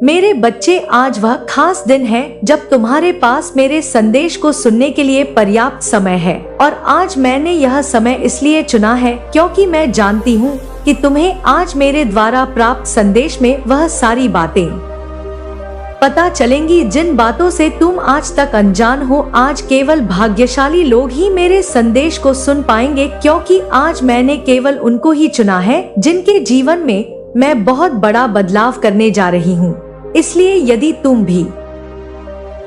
मेरे बच्चे, आज वह खास दिन है जब तुम्हारे पास मेरे संदेश को सुनने के लिए पर्याप्त समय है। और आज मैंने यह समय इसलिए चुना है क्योंकि मैं जानती हूँ कि तुम्हें आज मेरे द्वारा प्राप्त संदेश में वह सारी बातें पता चलेंगी जिन बातों से तुम आज तक अनजान हो। आज केवल भाग्यशाली लोग ही मेरे संदेश को सुन पाएंगे, क्योंकि आज मैंने केवल उनको ही चुना है जिनके जीवन में मैं बहुत बड़ा बदलाव करने जा रही हूँ। इसलिए यदि तुम भी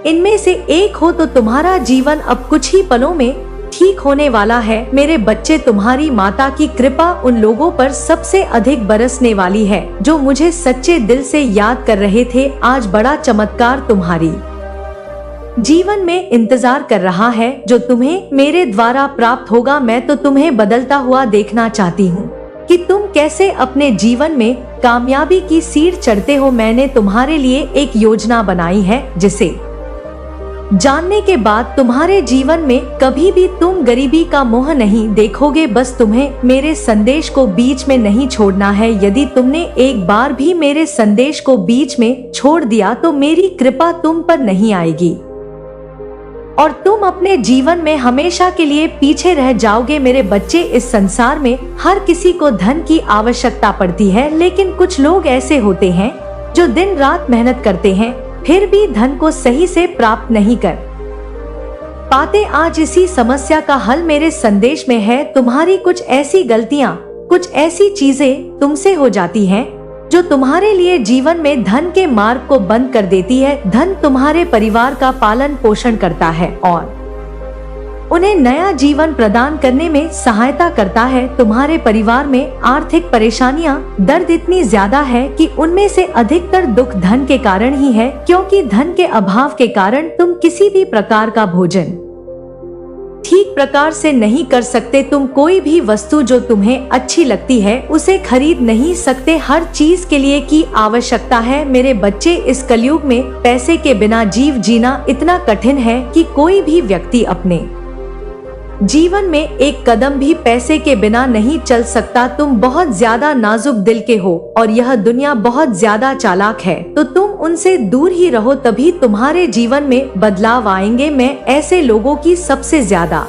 इनमें से एक हो तो तुम्हारा जीवन अब कुछ ही पलों में ठीक होने वाला है। मेरे बच्चे, तुम्हारी माता की कृपा उन लोगों पर सबसे अधिक बरसने वाली है जो मुझे सच्चे दिल से याद कर रहे थे। आज बड़ा चमत्कार तुम्हारी जीवन में इंतजार कर रहा है जो तुम्हें मेरे द्वारा प्राप्त होगा। मैं तो तुम्हें बदलता हुआ देखना चाहती हूँ कि तुम कैसे अपने जीवन में कामयाबी की सीढ़ी चढ़ते हो। मैंने तुम्हारे लिए एक योजना बनाई है जिसे जानने के बाद तुम्हारे जीवन में कभी भी तुम गरीबी का मोह नहीं देखोगे। बस तुम्हें मेरे संदेश को बीच में नहीं छोड़ना है। यदि तुमने एक बार भी मेरे संदेश को बीच में छोड़ दिया तो मेरी कृपा तुम पर नहीं आएगी और तुम अपने जीवन में हमेशा के लिए पीछे रह जाओगे। मेरे बच्चे, इस संसार में हर किसी को धन की आवश्यकता पड़ती है, लेकिन कुछ लोग ऐसे होते हैं जो दिन रात मेहनत करते हैं फिर भी धन को सही से प्राप्त नहीं कर पाते। आज इसी समस्या का हल मेरे संदेश में है। तुम्हारी कुछ ऐसी गलतियां, कुछ ऐसी चीजें तुमसे हो जाती हैं जो तुम्हारे लिए जीवन में धन के मार्ग को बंद कर देती है। धन तुम्हारे परिवार का पालन पोषण करता है और उन्हें नया जीवन प्रदान करने में सहायता करता है। तुम्हारे परिवार में आर्थिक परेशानियां, दर्द इतनी ज्यादा है कि उनमें से अधिकतर दुख धन के कारण ही है, क्योंकि धन के अभाव के कारण तुम किसी भी प्रकार का भोजन ठीक प्रकार से नहीं कर सकते। तुम कोई भी वस्तु जो तुम्हें अच्छी लगती है उसे खरीद नहीं सकते। हर चीज के लिए की आवश्यकता है। मेरे बच्चे, इस कलयुग में पैसे के बिना जीव जीना इतना कठिन है कि कोई भी व्यक्ति अपने जीवन में एक कदम भी पैसे के बिना नहीं चल सकता। तुम बहुत ज्यादा नाजुक दिल के हो और यह दुनिया बहुत ज्यादा चालाक है, तो तुम उनसे दूर ही रहो, तभी तुम्हारे जीवन में बदलाव आएंगे। मैं ऐसे लोगों की सबसे ज्यादा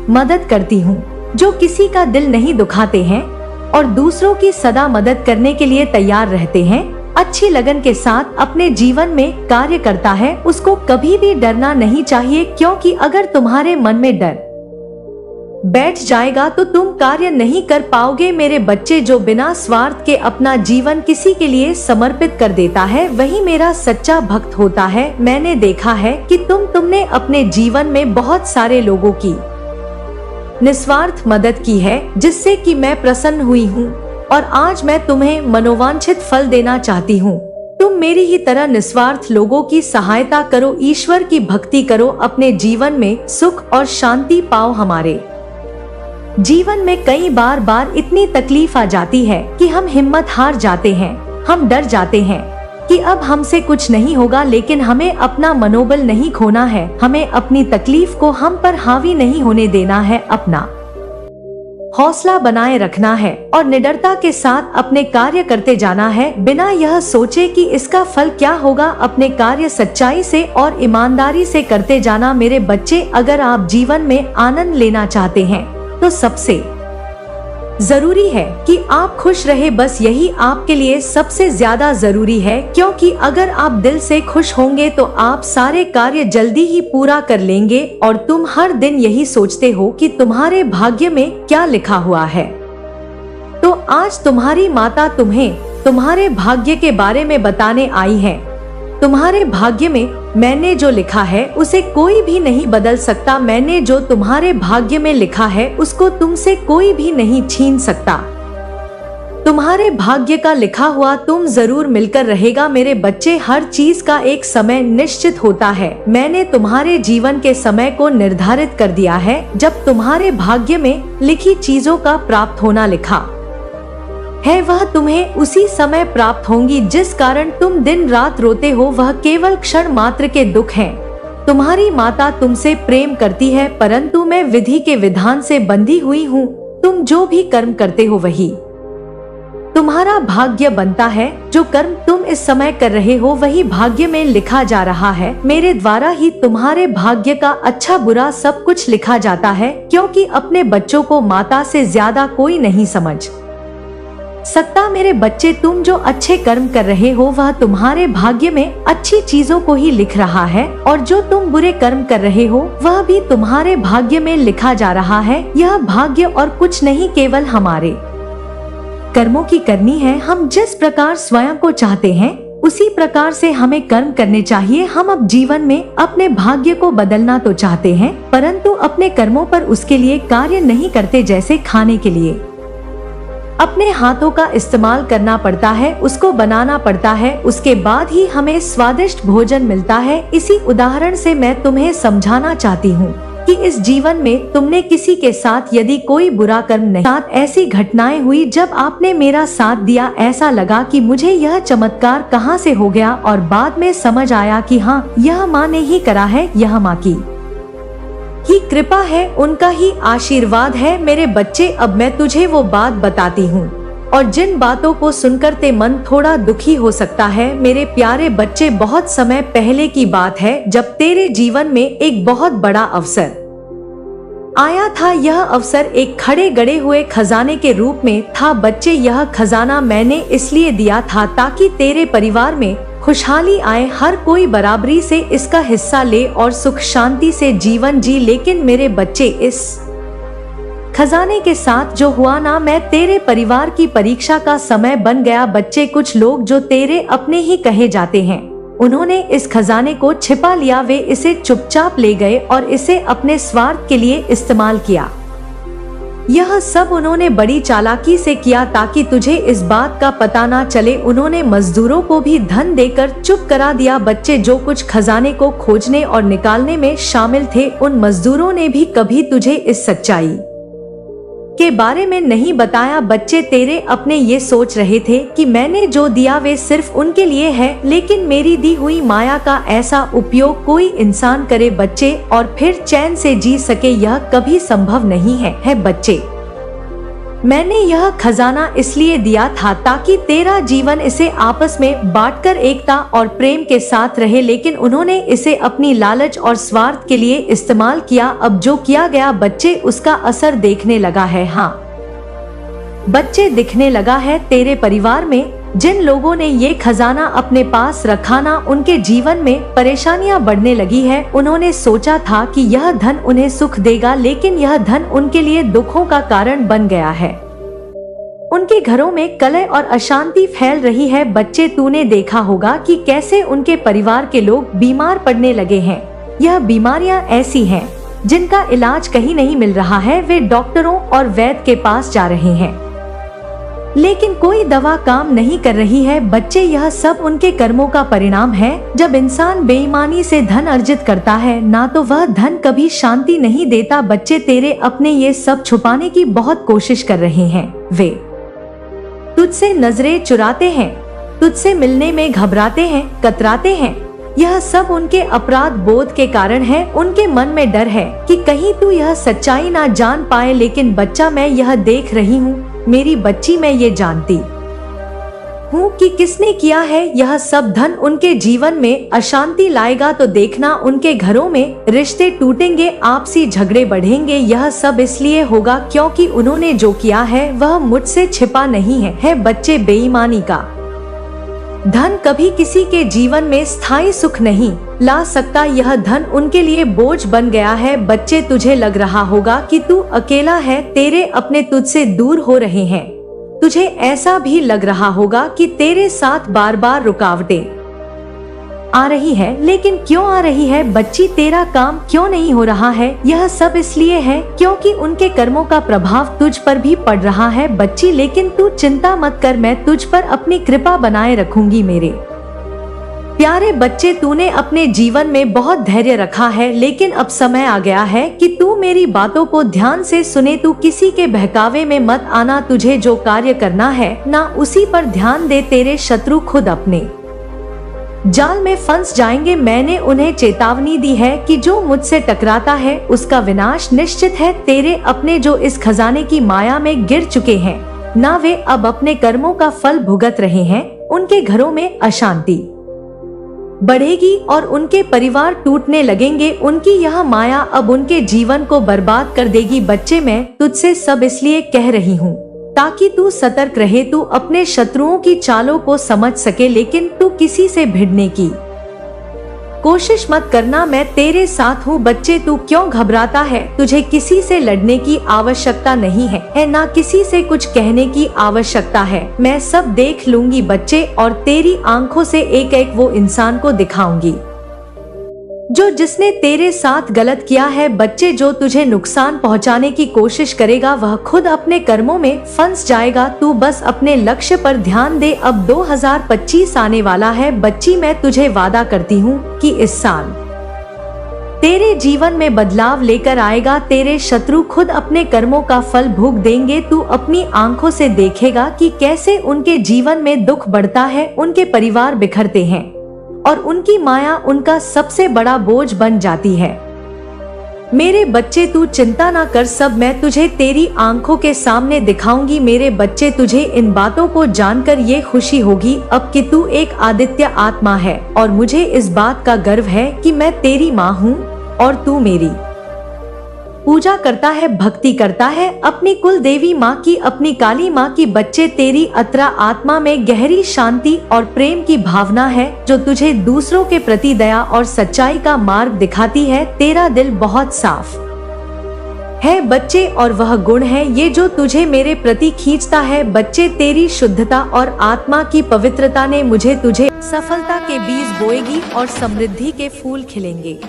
मदद करती हूँ जो किसी का दिल नहीं दुखाते हैं और दूसरों की सदा मदद करने के लिए तैयार रहते हैं। अच्छी लगन के साथ अपने जीवन में कार्य करता है, उसको कभी भी डरना नहीं चाहिए, क्योंकि अगर तुम्हारे मन में डर बैठ जाएगा तो तुम कार्य नहीं कर पाओगे। मेरे बच्चे, जो बिना स्वार्थ के अपना जीवन किसी के लिए समर्पित कर देता है वही मेरा सच्चा भक्त होता है। मैंने देखा है कि तुमने अपने जीवन में बहुत सारे लोगों की निस्वार्थ मदद की है, जिससे कि मैं प्रसन्न हुई हूँ और आज मैं तुम्हें मनोवांछित फल देना चाहती हूँ। तुम मेरी ही तरह निस्वार्थ लोगों की सहायता करो, ईश्वर की भक्ति करो, अपने जीवन में सुख और शांति पाओ। हमारे जीवन में कई बार इतनी तकलीफ आ जाती है कि हम हिम्मत हार जाते हैं, हम डर जाते हैं कि अब हमसे कुछ नहीं होगा, लेकिन हमें अपना मनोबल नहीं खोना है। हमें अपनी तकलीफ को हम पर हावी नहीं होने देना है, अपना हौसला बनाए रखना है और निडरता के साथ अपने कार्य करते जाना है, बिना यह सोचे कि इसका फल क्या होगा। अपने कार्य सच्चाई से और ईमानदारी से करते जाना। मेरे बच्चे, अगर आप जीवन में आनंद लेना चाहते हैं तो सबसे जरूरी है कि आप खुश रहे। बस यही आपके लिए सबसे ज्यादा जरूरी है, क्योंकि अगर आप दिल से खुश होंगे तो आप सारे कार्य जल्दी ही पूरा कर लेंगे और तुम हर दिन यही सोचते हो कि तुम्हारे भाग्य में क्या लिखा हुआ है। तो आज तुम्हारी माता तुम्हें तुम्हारे भाग्य के बारे में बताने आई है। तुम्हारे भाग्य में मैंने जो लिखा है उसे कोई भी नहीं बदल सकता। मैंने जो तुम्हारे भाग्य में लिखा है उसको तुमसे कोई भी नहीं छीन सकता। तुम्हारे भाग्य का लिखा हुआ तुम जरूर मिलकर रहेगा। मेरे बच्चे, हर चीज का एक समय निश्चित होता है। मैंने तुम्हारे जीवन के समय को निर्धारित कर दिया है। जब तुम्हारे भाग्य में लिखी चीजों का प्राप्त होना लिखा है वह तुम्हें उसी समय प्राप्त होंगी। जिस कारण तुम दिन रात रोते हो वह केवल क्षण मात्र के दुख हैं। तुम्हारी माता तुमसे प्रेम करती है, परंतु मैं विधि के विधान से बंधी हुई हूँ। तुम जो भी कर्म करते हो वही तुम्हारा भाग्य बनता है। जो कर्म तुम इस समय कर रहे हो वही भाग्य में लिखा जा रहा है। मेरे द्वारा ही तुम्हारे भाग्य का अच्छा बुरा सब कुछ लिखा जाता है, क्योंकि अपने बच्चों को माता से ज्यादा कोई नहीं समझ सकता। मेरे बच्चे, तुम जो अच्छे कर्म कर रहे हो वह तुम्हारे भाग्य में अच्छी चीजों को ही लिख रहा है, और जो तुम बुरे कर्म कर रहे हो वह भी तुम्हारे भाग्य में लिखा जा रहा है। यह भाग्य और कुछ नहीं, केवल हमारे कर्मों की करनी है। हम जिस प्रकार स्वयं को चाहते हैं उसी प्रकार से हमें कर्म करने चाहिए। हम अब जीवन में अपने भाग्य को बदलना तो चाहते हैं, परंतु अपने कर्मों पर उसके लिए कार्य नहीं करते। जैसे खाने के लिए अपने हाथों का इस्तेमाल करना पड़ता है, उसको बनाना पड़ता है, उसके बाद ही हमें स्वादिष्ट भोजन मिलता है। इसी उदाहरण से मैं तुम्हें समझाना चाहती हूँ कि इस जीवन में तुमने किसी के साथ यदि कोई बुरा कर्म नहीं, साथ ऐसी घटनाएं हुई जब आपने मेरा साथ दिया, ऐसा लगा कि मुझे यह चमत्कार कहाँ से हो गया, और बाद में समझ आया कि हाँ, यह माँ ने ही करा है, यह माँ की ही कृपा है, उनका ही आशीर्वाद है। मेरे बच्चे, अब मैं तुझे वो बात बताती हूँ, और जिन बातों को सुनकर ते मन थोड़ा दुखी हो सकता है। मेरे प्यारे बच्चे, बहुत समय पहले की बात है जब तेरे जीवन में एक बहुत बड़ा अवसर आया था। यह अवसर एक खड़े गड़े हुए खजाने के रूप में था। बच्चे, यह खजाना मैंने इसलिए दिया था ताकि तेरे परिवार में खुशहाली आए, हर कोई बराबरी से इसका हिस्सा ले और सुख शांति से जीवन जी। लेकिन मेरे बच्चे, इस खजाने के साथ जो हुआ ना, मैं तेरे परिवार की परीक्षा का समय बन गया। बच्चे, कुछ लोग जो तेरे अपने ही कहे जाते हैं, उन्होंने इस खजाने को छिपा लिया। वे इसे चुपचाप ले गए और इसे अपने स्वार्थ के लिए इस्तेमाल किया। यह सब उन्होंने बड़ी चालाकी से किया ताकि तुझे इस बात का पता ना चले। उन्होंने मजदूरों को भी धन देकर चुप करा दिया। बच्चे, जो कुछ खजाने को खोजने और निकालने में शामिल थे, उन मजदूरों ने भी कभी तुझे इस सच्चाई के बारे में नहीं बताया। बच्चे, तेरे अपने ये सोच रहे थे कि मैंने जो दिया वे सिर्फ उनके लिए है, लेकिन मेरी दी हुई माया का ऐसा उपयोग कोई इंसान करे बच्चे, और फिर चैन से जी सके, यह कभी संभव नहीं है बच्चे। मैंने यह खजाना इसलिए दिया था ताकि तेरा जीवन इसे आपस में बांटकर एकता और प्रेम के साथ रहे, लेकिन उन्होंने इसे अपनी लालच और स्वार्थ के लिए इस्तेमाल किया। अब जो किया गया बच्चे, उसका असर देखने लगा है। हाँ बच्चे, दिखने लगा है तेरे परिवार में। जिन लोगों ने ये खजाना अपने पास रखा ना, उनके जीवन में परेशानियां बढ़ने लगी है। उन्होंने सोचा था कि यह धन उन्हें सुख देगा, लेकिन यह धन उनके लिए दुखों का कारण बन गया है। उनके घरों में कलह और अशांति फैल रही है। बच्चे, तूने देखा होगा कि कैसे उनके परिवार के लोग बीमार पड़ने लगे हैं। यह बीमारियां ऐसी हैं जिनका इलाज कहीं नहीं मिल रहा है। वे डॉक्टरों और वैद्य के पास जा रहे हैं, लेकिन कोई दवा काम नहीं कर रही है। बच्चे, यह सब उनके कर्मों का परिणाम है। जब इंसान बेईमानी से धन अर्जित करता है ना, तो वह धन कभी शांति नहीं देता। बच्चे, तेरे अपने ये सब छुपाने की बहुत कोशिश कर रहे हैं। वे तुझसे नजरें चुराते हैं, तुझसे मिलने में घबराते हैं, कतराते हैं। यह सब उनके अपराध बोध के कारण है। उनके मन में डर है कि कहीं तू यह सच्चाई ना जान पाए। लेकिन बच्चा, मैं यह देख रही हूँ, मेरी बच्ची, मैं ये जानती हूँ कि किसने किया है। यह सब धन उनके जीवन में अशांति लाएगा, तो देखना उनके घरों में रिश्ते टूटेंगे, आपसी झगड़े बढ़ेंगे। यह सब इसलिए होगा क्योंकि उन्होंने जो किया है वह मुझसे छिपा नहीं है बच्चे। बेईमानी का धन कभी किसी के जीवन में स्थायी सुख नहीं ला सकता। यह धन उनके लिए बोझ बन गया है। बच्चे, तुझे लग रहा होगा कि तू अकेला है, तेरे अपने तुझसे दूर हो रहे हैं। तुझे ऐसा भी लग रहा होगा कि तेरे साथ बार बार रुकावटें आ रही है, लेकिन क्यों आ रही है बच्ची? तेरा काम क्यों नहीं हो रहा है? यह सब इसलिए है क्योंकि उनके कर्मों का प्रभाव तुझ पर भी पड़ रहा है बच्ची। लेकिन तू चिंता मत कर, मैं तुझ पर अपनी कृपा बनाए रखूंगी। मेरे प्यारे बच्चे, तूने अपने जीवन में बहुत धैर्य रखा है, लेकिन अब समय आ गया है कि तू मेरी बातों को ध्यान से सुने। तू किसी के बहकावे में मत आना। तुझे जो कार्य करना है ना, उसी पर ध्यान दे। तेरे शत्रु खुद अपने जाल में फंस जाएंगे। मैंने उन्हें चेतावनी दी है कि जो मुझसे टकराता है उसका विनाश निश्चित है। तेरे अपने जो इस खजाने की माया में गिर चुके हैं, ना वे अब अपने कर्मों का फल भुगत रहे हैं। उनके घरों में अशांति बढ़ेगी और उनके परिवार टूटने लगेंगे। उनकी यह माया अब उनके जीवन को बर्बाद कर देगी। बच्चे, मैं तुझसे सब इसलिए कह रही हूँ ताकि तू सतर्क रहे, तू अपने शत्रुओं की चालों को समझ सके, लेकिन तू किसी से भिड़ने की कोशिश मत करना। मैं तेरे साथ हूँ। बच्चे, तू क्यों घबराता है? तुझे किसी से लड़ने की आवश्यकता नहीं है ना किसी से कुछ कहने की आवश्यकता है। मैं सब देख लूंगी बच्चे, और तेरी आंखों से एक एक वो इंसान को दिखाऊंगी जिसने तेरे साथ गलत किया है। बच्चे, जो तुझे नुकसान पहुंचाने की कोशिश करेगा वह खुद अपने कर्मों में फंस जाएगा। तू बस अपने लक्ष्य पर ध्यान दे। अब 2025 आने वाला है बच्ची। मैं तुझे वादा करती हूँ कि इस साल तेरे जीवन में बदलाव लेकर आएगा। तेरे शत्रु खुद अपने कर्मों का फल भोग देंगे। तू अपनी आंखों से देखेगा कि कैसे उनके जीवन में दुख बढ़ता है, उनके परिवार बिखरते हैं और उनकी माया उनका सबसे बड़ा बोझ बन जाती है। मेरे बच्चे, तू चिंता ना कर, सब मैं तुझे तेरी आंखों के सामने दिखाऊंगी। मेरे बच्चे, तुझे इन बातों को जानकर ये खुशी होगी अब कि तू एक आदित्य आत्मा है, और मुझे इस बात का गर्व है कि मैं तेरी माँ हूँ और तू मेरी पूजा करता है, भक्ति करता है अपनी कुल देवी माँ की, अपनी काली माँ की। बच्चे, तेरी अतरा आत्मा में गहरी शांति और प्रेम की भावना है जो तुझे दूसरों के प्रति दया और सच्चाई का मार्ग दिखाती है। तेरा दिल बहुत साफ है बच्चे, और वह गुण है ये जो तुझे मेरे प्रति खींचता है। बच्चे, तेरी शुद्धता और आत्मा की पवित्रता ने मुझे तुझे सफलता के बीज बोएगी और समृद्धि के फूल खिलेंगे।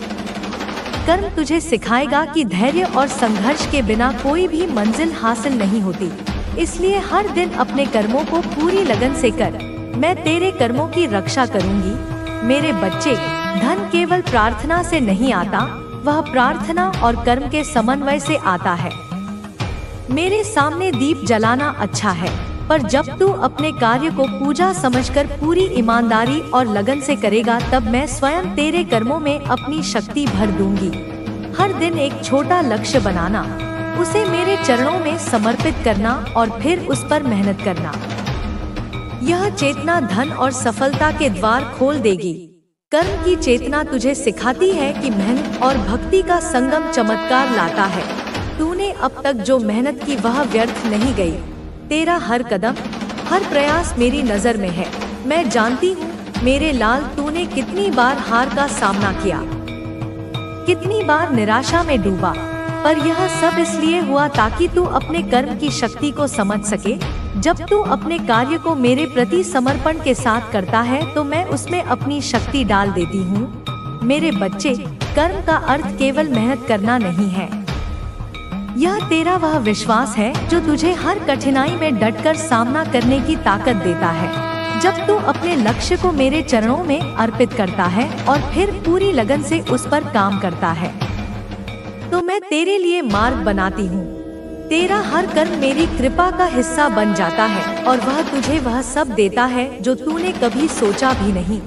कर्म तुझे सिखाएगा कि धैर्य और संघर्ष के बिना कोई भी मंजिल हासिल नहीं होती। इसलिए हर दिन अपने कर्मों को पूरी लगन से कर। मैं तेरे कर्मों की रक्षा करूंगी। मेरे बच्चे, धन केवल प्रार्थना से नहीं आता, वह प्रार्थना और कर्म के समन्वय से आता है। मेरे सामने दीप जलाना अच्छा है, पर जब तू अपने कार्य को पूजा समझकर पूरी ईमानदारी और लगन से करेगा, तब मैं स्वयं तेरे कर्मों में अपनी शक्ति भर दूंगी। हर दिन एक छोटा लक्ष्य बनाना, उसे मेरे चरणों में समर्पित करना और फिर उस पर मेहनत करना। यह चेतना धन और सफलता के द्वार खोल देगी। कर्म की चेतना तुझे सिखाती है कि मेहनत और भक्ति का संगम चमत्कार लाता है। तूने अब तक जो मेहनत की वह व्यर्थ नहीं गई। तेरा हर कदम, हर प्रयास मेरी नजर में है। मैं जानती हूँ मेरे लाल, तूने कितनी बार हार का सामना किया, कितनी बार निराशा में डूबा, पर यह सब इसलिए हुआ ताकि तू अपने कर्म की शक्ति को समझ सके। जब तू अपने कार्य को मेरे प्रति समर्पण के साथ करता है तो मैं उसमें अपनी शक्ति डाल देती हूँ। मेरे बच्चे, कर्म का अर्थ केवल मेहनत करना नहीं है, यह तेरा वह विश्वास है जो तुझे हर कठिनाई में डटकर सामना करने की ताकत देता है। जब तू अपने लक्ष्य को मेरे चरणों में अर्पित करता है और फिर पूरी लगन से उस पर काम करता है, तो मैं तेरे लिए मार्ग बनाती हूँ। तेरा हर कर्म मेरी कृपा का हिस्सा बन जाता है और वह तुझे वह सब देता है जो तूने कभी सोचा भी नहीं।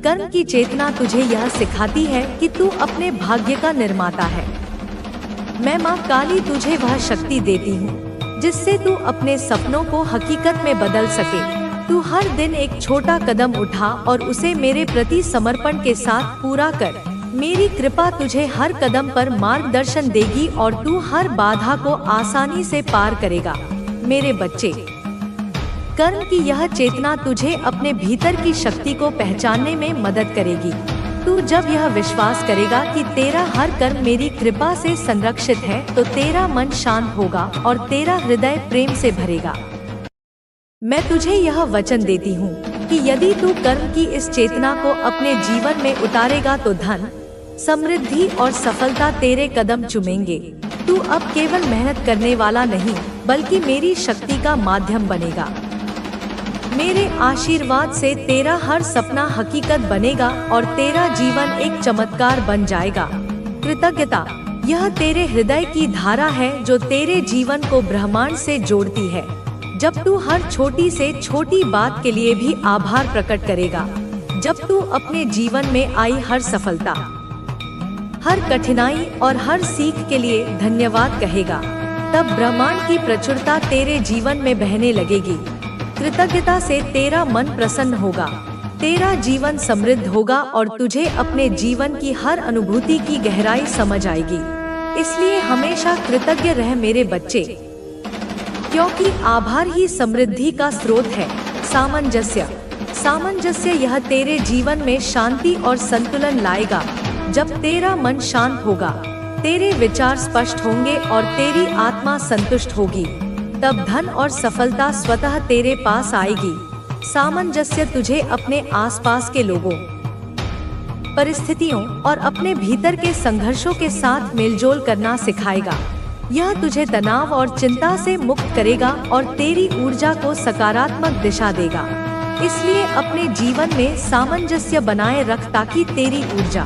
कर्म की चेतना तुझे यह सिखाती है कि तू अपने भाग्य का निर्माता है। मैं माँ काली तुझे वह शक्ति देती हूँ जिससे तू अपने सपनों को हकीकत में बदल सके। तू हर दिन एक छोटा कदम उठा और उसे मेरे प्रति समर्पण के साथ पूरा कर। मेरी कृपा तुझे हर कदम पर मार्गदर्शन देगी और तू हर बाधा को आसानी से पार करेगा। मेरे बच्चे, कर्म की यह चेतना तुझे अपने भीतर की शक्ति को पहचानने में मदद करेगी। तू जब यह विश्वास करेगा कि तेरा हर कर्म मेरी कृपा से संरक्षित है, तो तेरा मन शांत होगा और तेरा हृदय प्रेम से भरेगा। मैं तुझे यह वचन देती हूँ कि यदि तू कर्म की इस चेतना को अपने जीवन में उतारेगा तो धन, समृद्धि और सफलता तेरे कदम चूमेंगे। तू अब केवल मेहनत करने वाला नहीं, बल्कि मेरी शक्ति का माध्यम बनेगा। मेरे आशीर्वाद से तेरा हर सपना हकीकत बनेगा और तेरा जीवन एक चमत्कार बन जाएगा। कृतज्ञता, यह तेरे हृदय की धारा है जो तेरे जीवन को ब्रह्मांड से जोड़ती है। जब तू हर छोटी से छोटी बात के लिए भी आभार प्रकट करेगा, जब तू अपने जीवन में आई हर सफलता, हर कठिनाई और हर सीख के लिए धन्यवाद कहेगा, तब ब्रह्मांड की प्रचुरता तेरे जीवन में बहने लगेगी। कृतज्ञता से तेरा मन प्रसन्न होगा, तेरा जीवन समृद्ध होगा और तुझे अपने जीवन की हर अनुभूति की गहराई समझ आएगी। इसलिए हमेशा कृतज्ञ रह मेरे बच्चे, क्योंकि आभार ही समृद्धि का स्रोत है। सामंजस्य, सामंजस्य यह तेरे जीवन में शांति और संतुलन लाएगा। जब तेरा मन शांत होगा, तेरे विचार स्पष्ट होंगे और तेरी आत्मा संतुष्ट होगी, तब धन और सफलता स्वतः तेरे पास आएगी। सामंजस्य तुझे अपने आसपास के लोगों, परिस्थितियों और अपने भीतर के संघर्षों के साथ मेलजोल करना सिखाएगा। यह तुझे तनाव और चिंता से मुक्त करेगा और तेरी ऊर्जा को सकारात्मक दिशा देगा। इसलिए अपने जीवन में सामंजस्य बनाए रख ताकि तेरी ऊर्जा,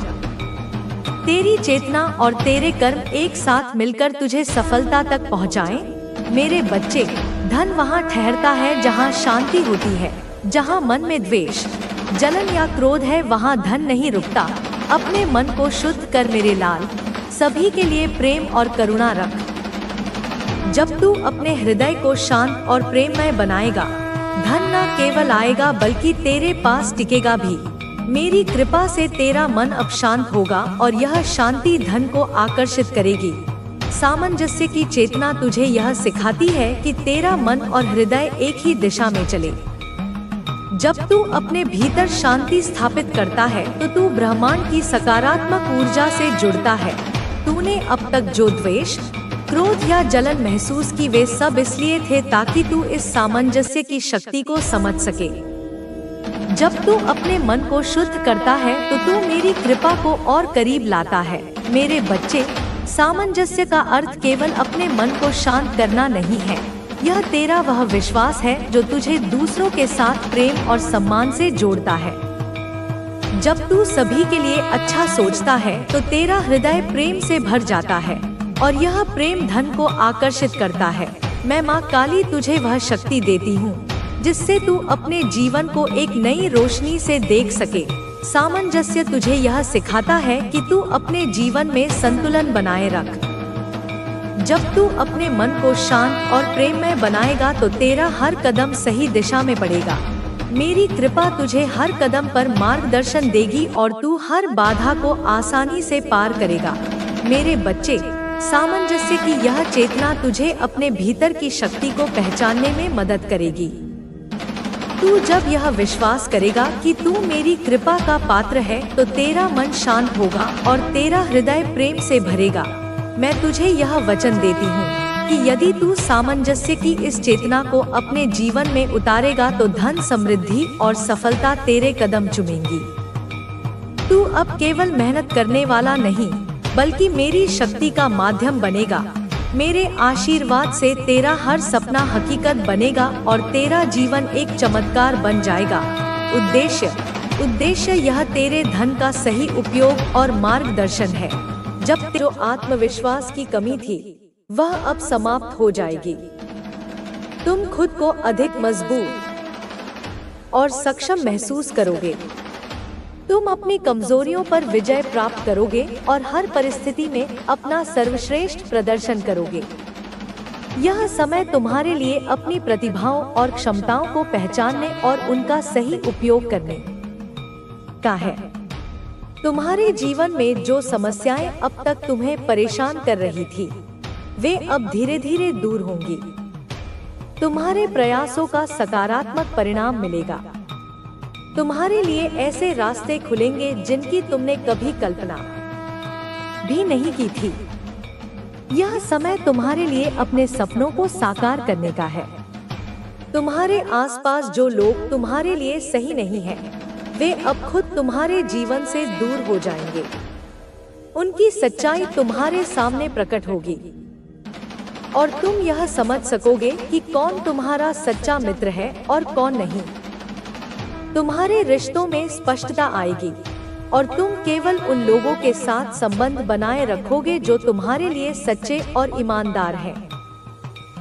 तेरी चेतना और तेरे कर्म एक साथ मिलकर तुझे सफलता तक पहुँचाएं। मेरे बच्चे, धन वहाँ ठहरता है जहाँ शांति होती है। जहाँ मन में द्वेष, जलन या क्रोध है वहाँ धन नहीं रुकता। अपने मन को शुद्ध कर मेरे लाल, सभी के लिए प्रेम और करुणा रख। जब तू अपने हृदय को शांत और प्रेममय बनाएगा, धन न केवल आएगा बल्कि तेरे पास टिकेगा भी। मेरी कृपा से तेरा मन अब शांत होगा और यह शांति धन को आकर्षित करेगी। सामंजस्य की चेतना तुझे यह सिखाती है कि तेरा मन और हृदय एक ही दिशा में चले। जब तू अपने भीतर शांति स्थापित करता है तो तू ब्रह्मांड की सकारात्मक ऊर्जा से जुड़ता है। तूने अब तक जो द्वेष, क्रोध या जलन महसूस की वे सब इसलिए थे ताकि तू इस सामंजस्य की शक्ति को समझ सके। जब तू अपने मन को शुद्ध करता है तो तू मेरी कृपा को और करीब लाता है। मेरे बच्चे, सामंजस्य का अर्थ केवल अपने मन को शांत करना नहीं है। यह तेरा वह विश्वास है जो तुझे दूसरों के साथ प्रेम और सम्मान से जोड़ता है। जब तू सभी के लिए अच्छा सोचता है तो तेरा हृदय प्रेम से भर जाता है और यह प्रेम धन को आकर्षित करता है। मैं माँ काली तुझे वह शक्ति देती हूँ जिससे तू अपने जीवन को एक नई रोशनी से देख सके। सामंजस्य तुझे यह सिखाता है कि तू अपने जीवन में संतुलन बनाए रख। जब तू अपने मन को शांत और प्रेममय बनाएगा तो तेरा हर कदम सही दिशा में बढ़ेगा। मेरी कृपा तुझे हर कदम पर मार्गदर्शन देगी और तू हर बाधा को आसानी से पार करेगा। मेरे बच्चे, सामंजस्य की यह चेतना तुझे अपने भीतर की शक्ति को पहचानने में मदद करेगी। तू जब यह विश्वास करेगा कि तू मेरी कृपा का पात्र है तो तेरा मन शांत होगा और तेरा हृदय प्रेम से भरेगा। मैं तुझे यह वचन देती हूँ कि यदि तू सामंजस्य की इस चेतना को अपने जीवन में उतारेगा तो धन, समृद्धि और सफलता तेरे कदम चूमेंगी। तू अब केवल मेहनत करने वाला नहीं बल्कि मेरी शक्ति का माध्यम बनेगा। मेरे आशीर्वाद से तेरा हर सपना हकीकत बनेगा और तेरा जीवन एक चमत्कार बन जाएगा। उद्देश्य यह तेरे धन का सही उपयोग और मार्गदर्शन है। जब जो आत्मविश्वास की कमी थी वह अब समाप्त हो जाएगी। तुम खुद को अधिक मजबूत और सक्षम महसूस करोगे। तुम अपनी कमजोरियों पर विजय प्राप्त करोगे और हर परिस्थिति में अपना सर्वश्रेष्ठ प्रदर्शन करोगे। यह समय तुम्हारे लिए अपनी प्रतिभाओं और क्षमताओं को पहचानने और उनका सही उपयोग करने का है। तुम्हारे जीवन में जो समस्याएं अब तक तुम्हें परेशान कर रही थी, वे अब धीरे धीरे दूर होंगी। तुम्हारे प्रयासों का सकारात्मक परिणाम मिलेगा। तुम्हारे लिए ऐसे रास्ते खुलेंगे जिनकी तुमने कभी कल्पना भी नहीं की थी। यह समय तुम्हारे लिए अपने सपनों को साकार करने का है। तुम्हारे आसपास जो लोग तुम्हारे लिए सही नहीं हैं, वे अब खुद तुम्हारे जीवन से दूर हो जाएंगे। उनकी सच्चाई तुम्हारे सामने प्रकट होगी और तुम यह समझ सकोगे कि कौन तुम्हारा सच्चा मित्र है और कौन नहीं। तुम्हारे रिश्तों में स्पष्टता आएगी और तुम केवल उन लोगों के साथ संबंध बनाए रखोगे जो तुम्हारे लिए सच्चे और ईमानदार हैं।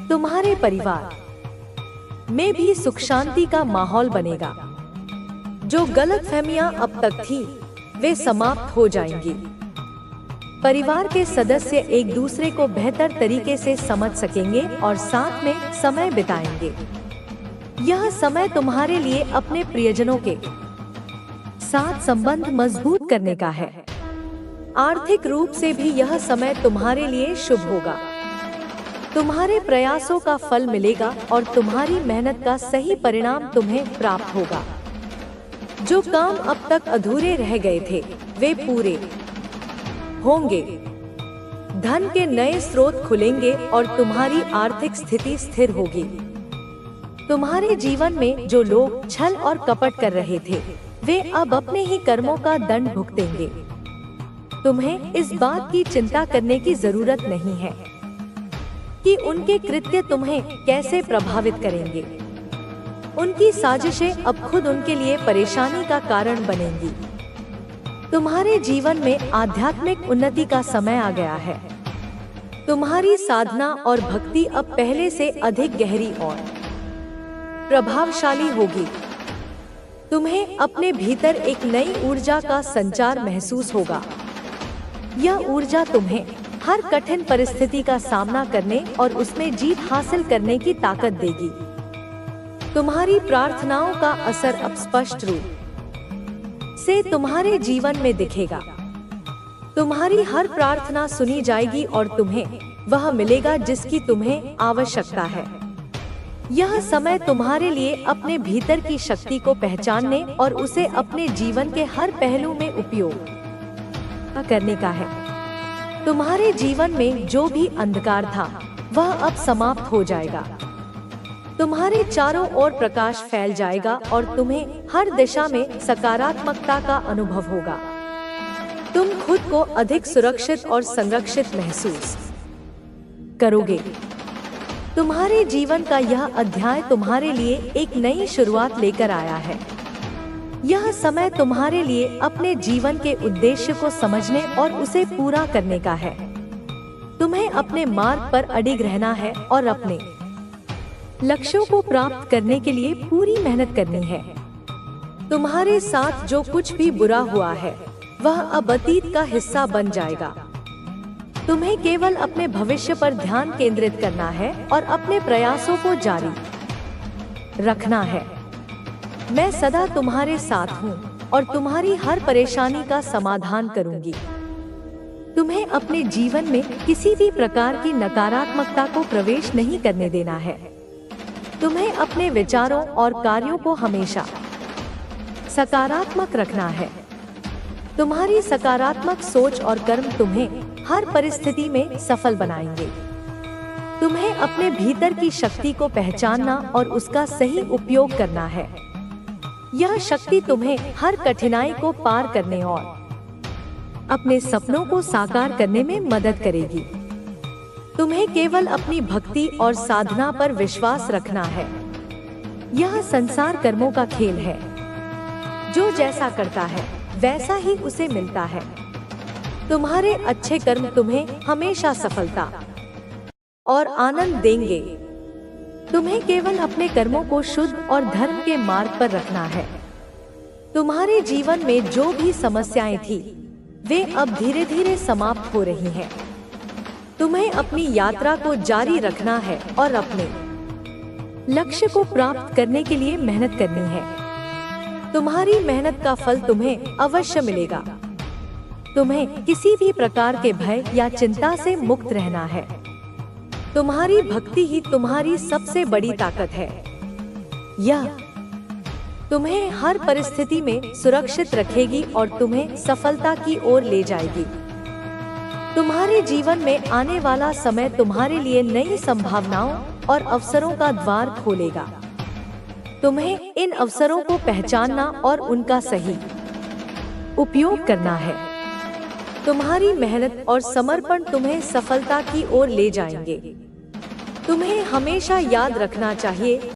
तुम्हारे परिवार में भी सुख शांति का माहौल बनेगा। जो गलतफहमियां अब तक थी, वे समाप्त हो जाएंगी। परिवार के सदस्य एक दूसरे को बेहतर तरीके से समझ सकेंगे और साथ में समय बिताएंगे। यह समय तुम्हारे लिए अपने प्रियजनों के साथ संबंध मजबूत करने का है। आर्थिक रूप से भी यह समय तुम्हारे लिए शुभ होगा। तुम्हारे प्रयासों का फल मिलेगा और तुम्हारी मेहनत का सही परिणाम तुम्हें प्राप्त होगा। जो काम अब तक अधूरे रह गए थे वे पूरे होंगे। धन के नए स्रोत खुलेंगे और तुम्हारी आर्थिक स्थिति स्थिर होगी। तुम्हारे जीवन में जो लोग छल और कपट कर रहे थे वे अब अपने ही कर्मों का दंड भुगतेंगे। तुम्हें इस बात की चिंता करने की जरूरत नहीं है कि उनके कृत्य तुम्हें कैसे प्रभावित करेंगे। उनकी साजिशें अब खुद उनके लिए परेशानी का कारण बनेंगी। तुम्हारे जीवन में आध्यात्मिक उन्नति का समय आ गया है। तुम्हारी साधना और भक्ति अब पहले से अधिक गहरी और प्रभावशाली होगी। तुम्हें अपने भीतर एक नई ऊर्जा का संचार महसूस होगा। यह ऊर्जा तुम्हें हर कठिन परिस्थिति का सामना करने और उसमें जीत हासिल करने की ताकत देगी। तुम्हारी प्रार्थनाओं का असर अब स्पष्ट रूप से तुम्हारे जीवन में दिखेगा। तुम्हारी हर प्रार्थना सुनी जाएगी और तुम्हें वह मिलेगा जिसकी तुम्हें आवश्यकता है। यह समय तुम्हारे लिए अपने भीतर की शक्ति को पहचानने और उसे अपने जीवन के हर पहलू में उपयोग करने का है। तुम्हारे जीवन में जो भी अंधकार था वह अब समाप्त हो जाएगा। तुम्हारे चारों ओर प्रकाश फैल जाएगा और तुम्हें हर दिशा में सकारात्मकता का अनुभव होगा। तुम खुद को अधिक सुरक्षित और संरक्षित महसूस करोगे। तुम्हारे जीवन का यह अध्याय तुम्हारे लिए एक नई शुरुआत लेकर आया है। यह समय तुम्हारे लिए अपने जीवन के उद्देश्य को समझने और उसे पूरा करने का है। तुम्हें अपने मार्ग पर अडिग रहना है और अपने लक्ष्यों को प्राप्त करने के लिए पूरी मेहनत करनी है। तुम्हारे साथ जो कुछ भी बुरा हुआ है वह अब अतीत का हिस्सा बन जाएगा। तुम्हें केवल अपने भविष्य पर ध्यान केंद्रित करना है और अपने प्रयासों को जारी रखना है। मैं सदा तुम्हारे साथ हूँ और तुम्हारी हर परेशानी का समाधान करूँगी। तुम्हें अपने जीवन में किसी भी प्रकार की नकारात्मकता को प्रवेश नहीं करने देना है। तुम्हें अपने विचारों और कार्यों को हमेशा सकारात्मक रखना है। तुम्हारी सकारात्मक सोच और कर्म तुम्हें हर परिस्थिति में सफल बनाएंगे। तुम्हें अपने भीतर की शक्ति को पहचानना और उसका सही उपयोग करना है। यह शक्ति तुम्हें हर कठिनाई को पार करने और अपने सपनों को साकार करने में मदद करेगी। तुम्हें केवल अपनी भक्ति और साधना पर विश्वास रखना है। यह संसार कर्मों का खेल है। जो जैसा करता है वैसा ही उसे मिलता है। तुम्हारे अच्छे कर्म तुम्हें हमेशा सफलता और आनंद देंगे। तुम्हें केवल अपने कर्मों को शुद्ध और धर्म के मार्ग पर रखना है। तुम्हारे जीवन में जो भी समस्याएं थी वे अब धीरे धीरे समाप्त हो रही हैं। तुम्हें अपनी यात्रा को जारी रखना है और अपने लक्ष्य को प्राप्त करने के लिए मेहनत करनी है। तुम्हारी मेहनत का फल तुम्हें अवश्य मिलेगा। तुम्हें किसी भी प्रकार के भय या चिंता से मुक्त रहना है। तुम्हारी भक्ति ही तुम्हारी सबसे बड़ी ताकत है। यह तुम्हें हर परिस्थिति में सुरक्षित रखेगी और तुम्हें सफलता की ओर ले जाएगी। तुम्हारे जीवन में आने वाला समय तुम्हारे लिए नई संभावनाओं और अवसरों का द्वार खोलेगा। तुम्हें इन अवसरों को पहचानना और उनका सही उपयोग करना है। तुम्हारी मेहनत और समर्पण तुम्हें सफलता की ओर ले जाएंगे। तुम्हें हमेशा याद रखना चाहिए